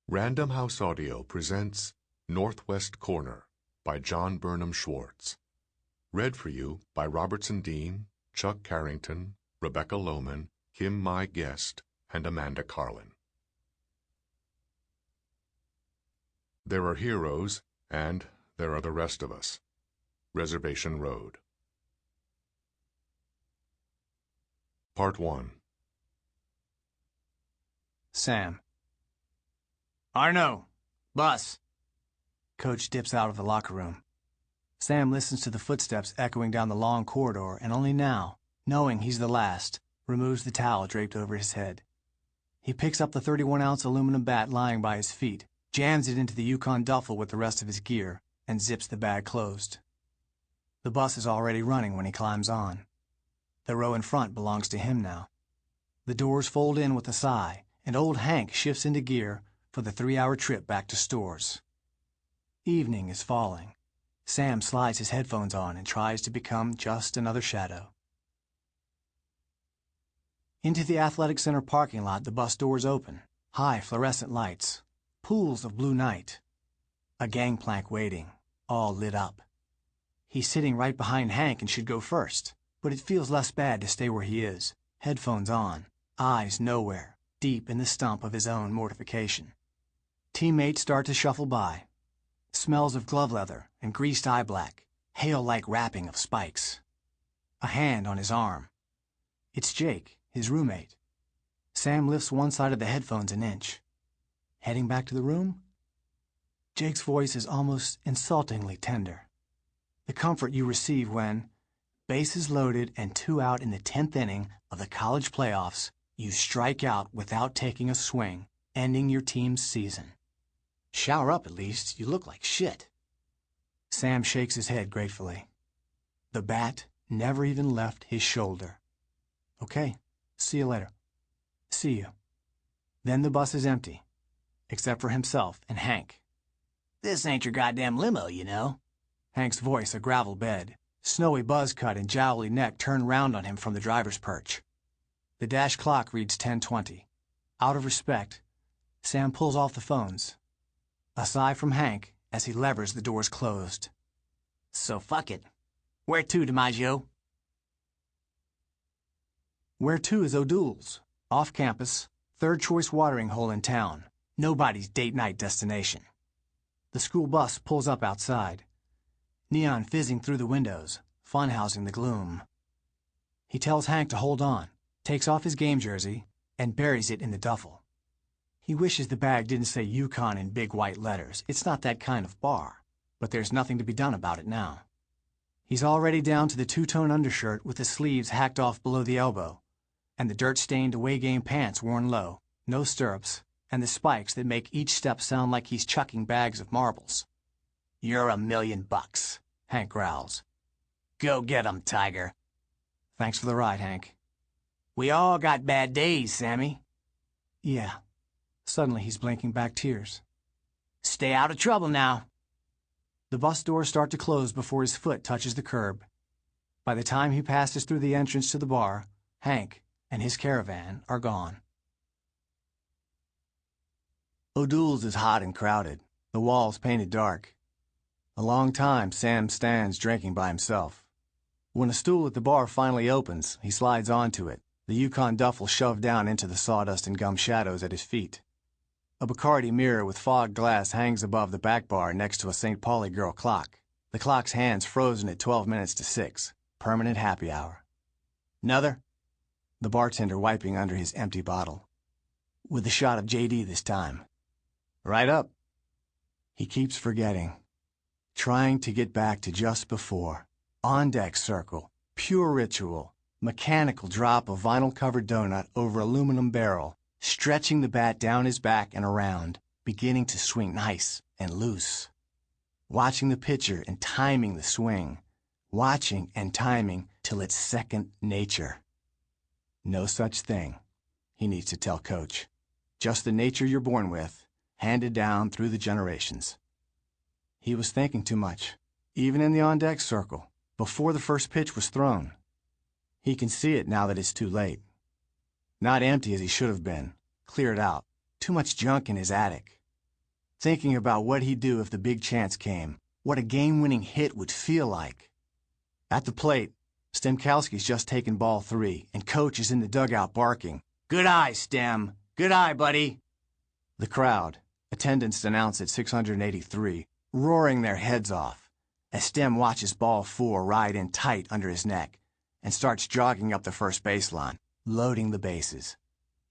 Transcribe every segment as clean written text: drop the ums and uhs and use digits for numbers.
Random House Audio presents Northwest Corner by John Burnham Schwartz. Read for you by Robertson Dean, Chuck Carrington, Rebecca Lohman, Kim Mai Guest, and Amanda Carlin. There are heroes, and there are the rest of us. Reservation Road. Part 1. Sam. Arno! Bus! Coach dips out of the locker room. Sam listens to the footsteps echoing down the long corridor and only now, knowing he's the last, removes the towel draped over his head. He picks up the 31-ounce aluminum bat lying by his feet, jams it into the Yukon duffel with the rest of his gear, and zips the bag closed. The bus is already running when he climbs on. The row in front belongs to him now. The doors fold in with a sigh, and old Hank shifts into gear for the 3-hour trip back to Stores. Evening is falling. Sam slides his headphones on and tries to become just another shadow. Into the athletic center parking lot the bus doors open. High fluorescent lights. Pools of blue night. A gangplank waiting, all lit up. He's sitting right behind Hank and should go first, but it feels less bad to stay where he is, headphones on, eyes nowhere, deep in the stump of his own mortification. Teammates start to shuffle by. Smells of glove leather and greased eye black, hail-like wrapping of spikes. A hand on his arm. It's Jake, his roommate. Sam lifts one side of the headphones an inch. Heading back to the room? Jake's voice is almost insultingly tender. The comfort you receive when, bases loaded and 2 out in the 10th inning of the college playoffs, you strike out without taking a swing, ending your team's season. Shower up at least, you look like shit. Sam shakes his head gratefully. The bat never even left his shoulder. Okay, see you later. See you. Then the bus is empty, except for himself and Hank. This ain't your goddamn limo, you know. Hank's voice a gravel bed. Snowy buzz cut and jowly neck turned round on him from the driver's perch. The dash clock reads 10:20. Out of respect, Sam pulls off the phones. A sigh from Hank as he levers the doors closed. So fuck it. Where to, DiMaggio? Where to is O'Doul's, off campus, third-choice watering hole in town. Nobody's date-night destination. The school bus pulls up outside. Neon fizzing through the windows, funhousing the gloom. He tells Hank to hold on, takes off his game jersey, and buries it in the duffel. He wishes the bag didn't say Yukon in big white letters. It's not that kind of bar, but there's nothing to be done about it now. He's already down to the two-tone undershirt with the sleeves hacked off below the elbow, and the dirt-stained away-game pants worn low, no stirrups, and the spikes that make each step sound like he's chucking bags of marbles. You're $1,000,000, Hank growls. Go get 'em, Tiger. Thanks for the ride, Hank. We all got bad days, Sammy. Yeah. Suddenly he's blinking back tears. Stay out of trouble now. The bus doors start to close before his foot touches the curb. By the time he passes through the entrance to the bar, Hank and his caravan are gone. O'Doul's is hot and crowded, the walls painted dark. A long time Sam stands drinking by himself. When a stool at the bar finally opens, he slides onto it, the Yukon duffel shoved down into the sawdust and gum shadows at his feet. A Bacardi mirror with fogged glass hangs above the back bar next to a St. Pauli girl clock. The clock's hands frozen at 12 minutes to 6, permanent happy hour. Another? The bartender wiping under his empty bottle. With a shot of JD this time. Right up. He keeps forgetting. Trying to get back to just before. On-deck circle, pure ritual, mechanical drop of vinyl-covered donut over aluminum barrel, stretching the bat down his back and around, beginning to swing nice and loose. Watching the pitcher and timing the swing. Watching and timing till it's second nature. No such thing, he needs to tell Coach. Just the nature you're born with, handed down through the generations. He was thinking too much, even in the on-deck circle, before the first pitch was thrown. He can see it now that it's too late. Not empty as he should have been, cleared out, too much junk in his attic. thinking about what he'd do if the big chance came, what a game-winning hit would feel like. At the plate, Stemkowski's just taken ball 3, and Coach is in the dugout barking, "Good eye, Stem! Good eye, buddy!" The crowd, attendance announced at 683, roaring their heads off, as Stem watches ball 4 ride in tight under his neck and starts jogging up the first baseline, loading the bases.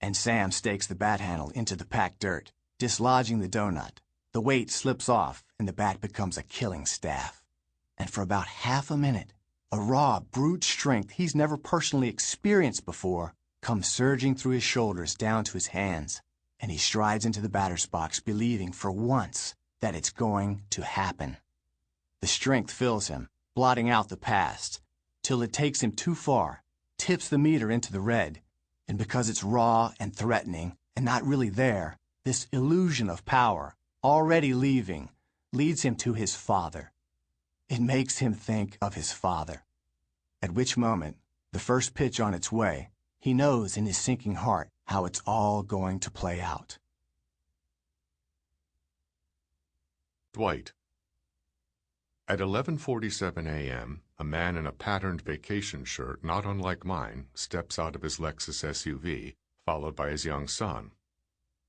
And Sam stakes the bat handle into the packed dirt, dislodging the donut. The weight slips off, and the bat becomes a killing staff. And for about half a minute, a raw, brute strength he's never personally experienced before comes surging through his shoulders down to his hands, and he strides into the batter's box, believing for once that it's going to happen. The strength fills him, blotting out the past, till it takes him too far, tips the meter into the red, and because it's raw and threatening and not really there, this illusion of power, already leaving, leads him to his father. It makes him think of his father. At which moment, the first pitch on its way, he knows in his sinking heart how it's all going to play out. Dwight. At 11:47 a.m., a man in a patterned vacation shirt not unlike mine steps out of his Lexus SUV, followed by his young son.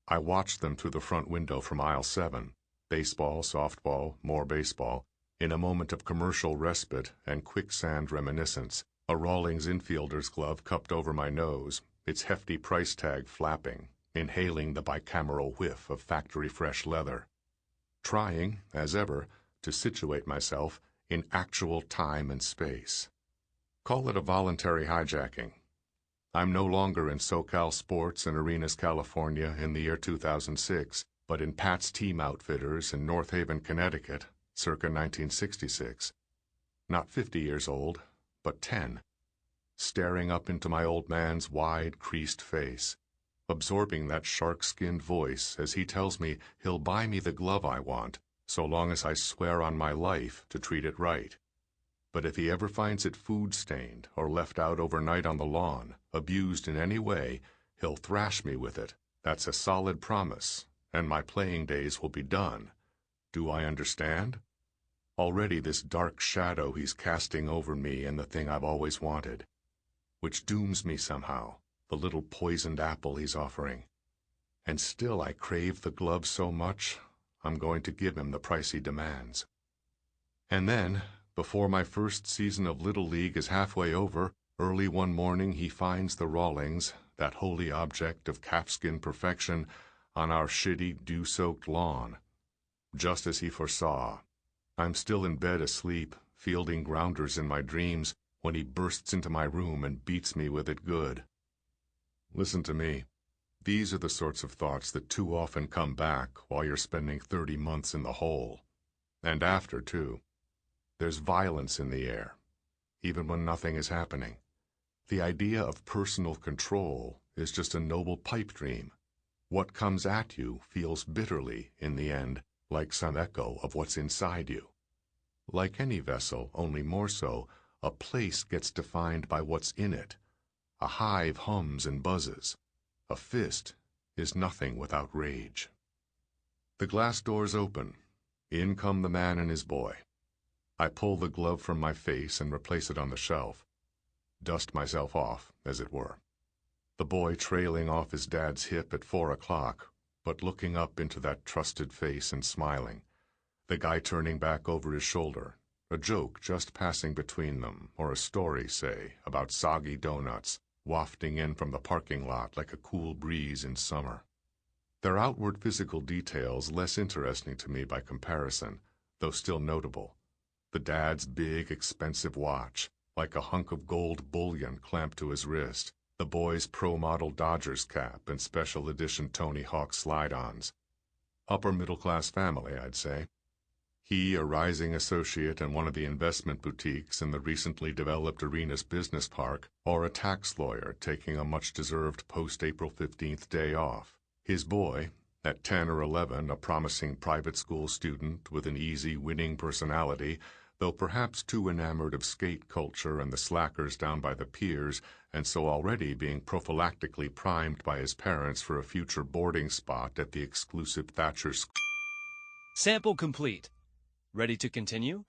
I watched them through the front window from aisle 7, baseball, softball, more baseball, in a moment of commercial respite and quicksand reminiscence, a Rawlings infielder's glove cupped over my nose, its hefty price tag flapping, inhaling the bicameral whiff of factory-fresh leather. Trying, as ever, to situate myself in actual time and space. Call it a voluntary hijacking. I'm no longer in SoCal Sports in Arenas, California in the year 2006, but in Pat's Team Outfitters in North Haven, Connecticut, circa 1966. Not 50 years old, but 10. Staring up into my old man's wide, creased face, absorbing that shark-skinned voice as he tells me he'll buy me the glove I want, so long as I swear on my life to treat it right. But if he ever finds it food-stained or left out overnight on the lawn, abused in any way, he'll thrash me with it. That's a solid promise, and my playing days will be done. Do I understand? Already this dark shadow he's casting over me and the thing I've always wanted, which dooms me somehow, the little poisoned apple he's offering. And still I crave the glove so much, I'm going to give him the price he demands. And then, before my first season of Little League is halfway over, early one morning he finds the Rawlings, that holy object of calfskin perfection, on our shitty, dew-soaked lawn. Just as he foresaw. I'm still in bed asleep, fielding grounders in my dreams, when he bursts into my room and beats me with it good. Listen to me. These are the sorts of thoughts that too often come back while you're spending 30 months in the hole. And after, too. There's violence in the air, even when nothing is happening. The idea of personal control is just a noble pipe dream. What comes at you feels bitterly, in the end, like some echo of what's inside you. Like any vessel, only more so, a place gets defined by what's in it. A hive hums and buzzes. A fist is nothing without rage. The glass doors open. In come the man and his boy. I pull the glove from my face and replace it on the shelf. Dust myself off, as it were. The boy trailing off his dad's hip at 4 o'clock, but looking up into that trusted face and smiling. The guy turning back over his shoulder, a joke just passing between them, or a story, say, about soggy donuts, wafting in from the parking lot like a cool breeze in summer. Their outward physical details less interesting to me by comparison, though still notable. The dad's big, expensive watch, like a hunk of gold bullion clamped to his wrist. The boy's pro-model Dodgers cap and special edition Tony Hawk slide-ons. Upper middle-class family, I'd say. He, a rising associate in one of the investment boutiques in the recently developed Arenas Business Park, or a tax lawyer taking a much-deserved post-April 15th day off. His boy, at 10 or 11, a promising private school student with an easy, winning personality, though perhaps too enamored of skate culture and the slackers down by the piers, and so already being prophylactically primed by his parents for a future boarding spot at the exclusive Thatcher School. Sample complete. Ready to continue?